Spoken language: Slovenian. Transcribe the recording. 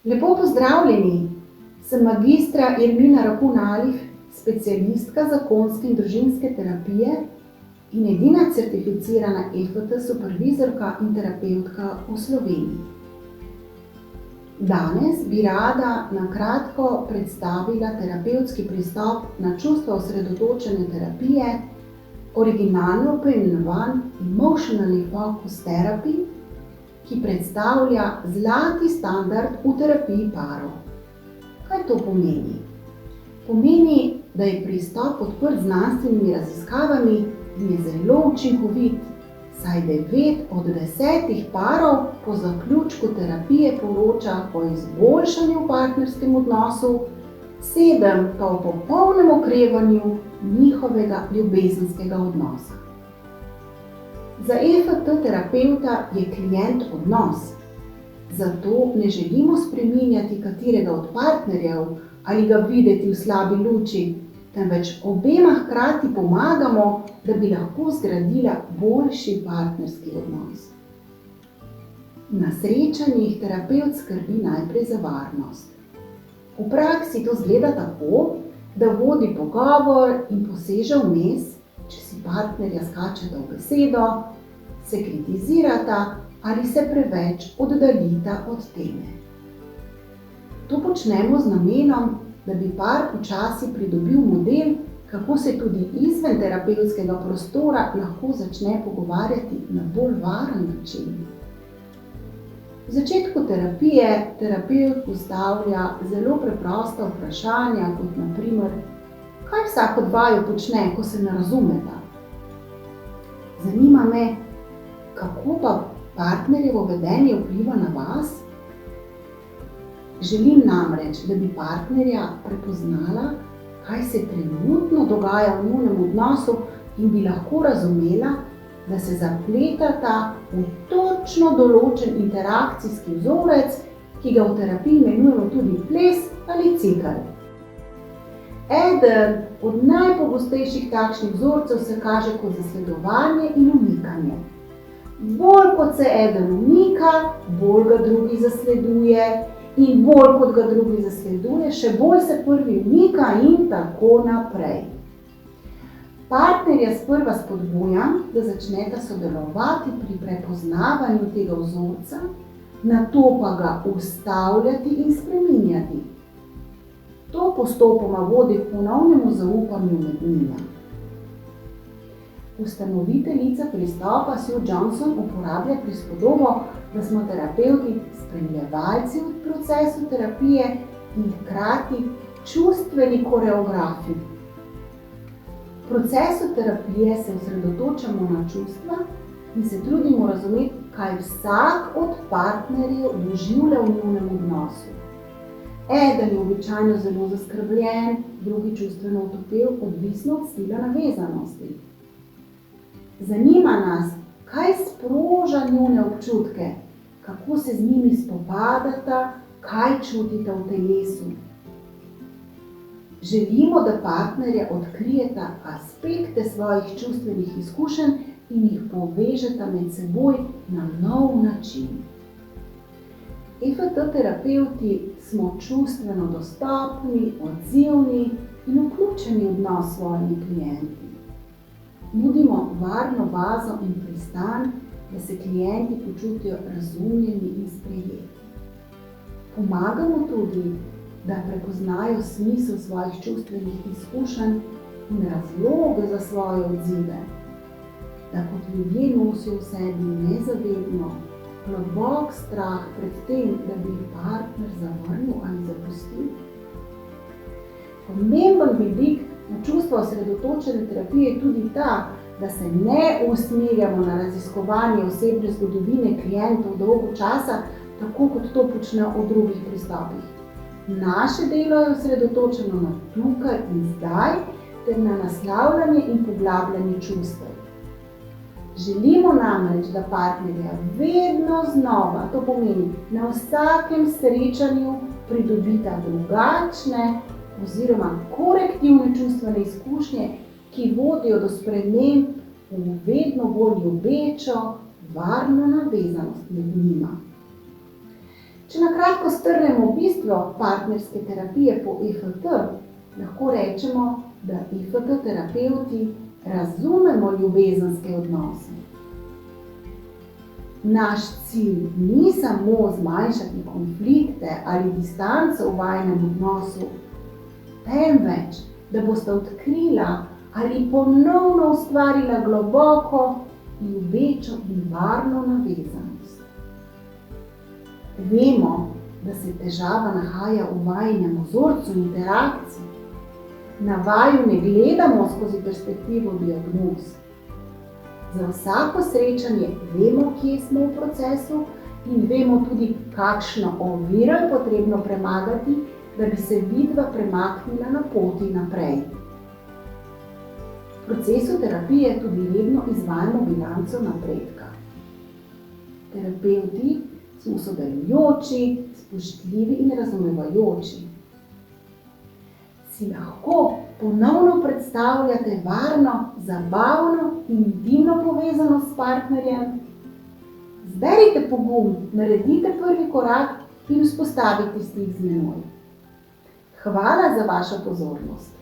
Lepo pozdravljeni, sem magistra Ermina Rapun-Alif, specialistka zakonske in družinske terapije in edina certificirana EFT supervizorka in terapevtka v Sloveniji. Danes bi rada na kratko predstavila terapevtski pristop na čustva osredotočene terapije, originalno poimenovan Emotionally Focused Therapy, ki predstavlja zlati standard v terapiji parov. Kaj to pomeni? Pomeni, da je pristop podprt znanstvenimi raziskavami in je zelo učinkovit, saj 9 od 10 parov po zaključku terapije poroča o izboljšanju v partnerskem odnosu, 7 pa o popolnem okrevanju njihovega ljubezenskega odnosa. Za EFT terapevta je klient odnos, zato ne želimo spreminjati katerega od partnerjev ali ga videti v slabi luči, temveč obema hkrati pomagamo, da bi lahko zgradila boljši partnerski odnos. Na srečanjih terapevt skrbi najprej za varnost. V praksi to izgleda tako, da vodi pogovor in poseže vmes, če si partnerja skačeta v besedo, se kritizirata ali se preveč oddaljita od teme. To počnemo z namenom, da bi par počasi pridobil model, kako se tudi izven terapevtskega prostora lahko začne pogovarjati na bolj varen način. V začetku terapije terapevt postavlja zelo preprosta vprašanja, kot na primer, kaj vsak od vaju počne, ko se ne razumeta? Zanima me, kako pa partnerjevo vedenje vpliva na vas? Želim namreč, da bi partnerja prepoznala, kaj se trenutno dogaja v njunem odnosu in bi lahko razumela, da se zapletata v točno določen interakcijski vzorec, ki ga v terapiji imenujemo tudi ples ali cikel. Eden od najpogostejših takšnih vzorcev se kaže kot zasledovanje in umikanje. Bolj kot se eden umika, bolj ga drugi zasleduje in bolj kot ga drugi zasleduje, še bolj se prvi umika in tako naprej. Partnerja sprva spodbujam, da začneta sodelovati pri prepoznavanju tega vzorca, nato pa ga ustavljati in spreminjati. To postopoma vodi k ponovnemu zaupanju med njima. Ustanoviteljica pristopa Sue Johnson uporablja prispodobo, da smo terapevti spremljevalci v procesu terapije in hkrati čustveni koreografi. V procesu terapije se osredotočamo na čustva in se trudimo razumeti, kaj vsak od partnerjev doživlja v njunem odnosu. Eden je običajno zelo zaskrbljen, drugi čustveno otopel, odvisno od stila navezanosti. Zanima nas, kaj sproža njune občutke, kako se z njimi spopadata, kaj čutita v telesu. Želimo, da partnerja odkrijeta aspekte svojih čustvenih izkušenj in jih povežeta med seboj na nov način. EFT terapevti smo čustveno dostopni, odzivni in vključeni v odnos s svojimi klienti. Nudimo varno bazo in pristan, da se klienti počutijo razumljeni in sprejeti. Pomagamo tudi, da prepoznajo smisel svojih čustvenih izkušenj in razloge za svoje odzive, da kot ljudje nosijo v sebi nezavedno globok strah pred tem, da bi jih partner zavrnil ali zapustil. Pomemben vidik na čustva osredotočene terapije je tudi ta, da se ne usmerjamo na raziskovanje osebne zgodovine klientov dolgo časa, tako kot to počnejo v drugih pristopih. Naše delo je osredotočeno na tukaj in zdaj ter na naslavljanje in poglabljanje čustev. Želimo namreč, da partnerja vedno znova, to pomeni na vsakem srečanju, pridobita drugačne oziroma korektivne čustvene izkušnje, ki vodijo do sprememb v vedno bolj ljubečo, varno navezanost med njima. Če na kratko strnemo bistvo partnerske terapije po EFT, lahko rečemo, da EFT terapevti razumemo ljubezenske odnose. Naš cilj ni samo zmanjšati konflikte ali distanco v vajinem odnosu, temveč, da boste odkrila ali ponovno ustvarila globoko, ljubečo in varno navezanost. Vemo, da se težava nahaja v vajinem vzorcu interakcij. Na vaju ne gledamo skozi perspektivo diagnoz. Za vsako srečanje vemo, kje smo v procesu in vemo tudi, kakšno oviro je potrebno premagati, da bi se vidva premaknila na poti naprej. V procesu terapije tudi redno izvajamo bilanco napredka. Terapevti smo sodelujoči, spoštljivi in razumevajoči. Si lahko ponovno predstavljate varno, zabavno in intimno povezanost s partnerjem? Zberite pogum, naredite prvi korak in vzpostavite stik z menoj. Hvala za vašo pozornost.